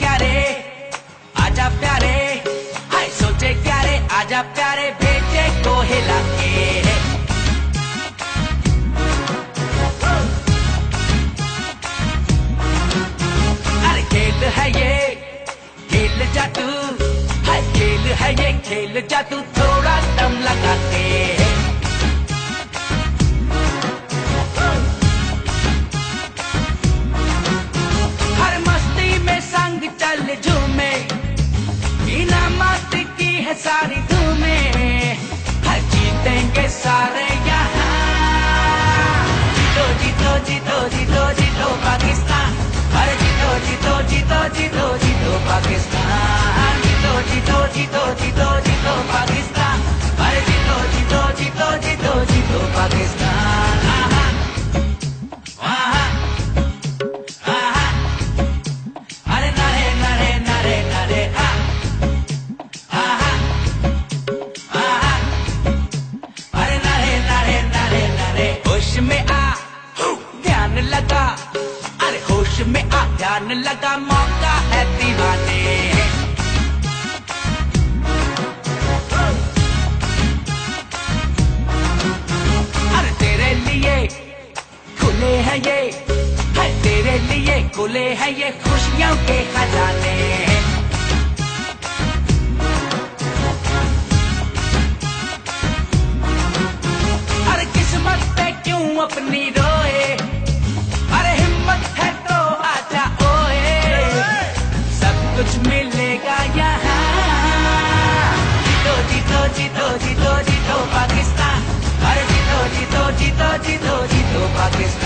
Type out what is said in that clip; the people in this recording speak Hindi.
क्या रे आजा प्यारे, हाय सोचे क्या रे आजा प्यारे, भेजे को हिला के। अरे खेल है ये खेल जा तू, हाय खेल है ये खेल जा तू, थोड़ा दम लगा के। हर मस्ती में संग चल झूमे, बिना मस्त की है सारी धूमें, हर जीतेंगे सारे यहाँ। जीतो जीतो जीतो जीतो जीतो पाकिस्तान, अरे जीतो जीतो जीतो जीतो जीतो पाकिस्तान, जीतो जीतो जीतो जीतो जीतो पाकिस्तान, अरे जीतो जीतो जीतो जीतो जीतो पाकिस्तान। आहा आहा आहा, अरे नारे नारे नारे नारे आ, आहा आहा, अरे नारे नारे नारे नारे। होश में आ ध्यान लगा, अरे होश में आ ध्यान लगा, मौका है दीवाने। अरे तेरे लिए खुले हैं ये, है तेरे लिए खुले हैं ये खुशियों के खजाने। अरे किस्मत पे क्यों अपनी रोए, अरे हिम्मत है तो आजा ओए, सब कुछ मिलेगा यहाँ। जीतो जीतो जीतो जीतो जीतो पाकिस्तान, अरे जीतो जीतो जीतो जीतो जीतो पाकिस्तान।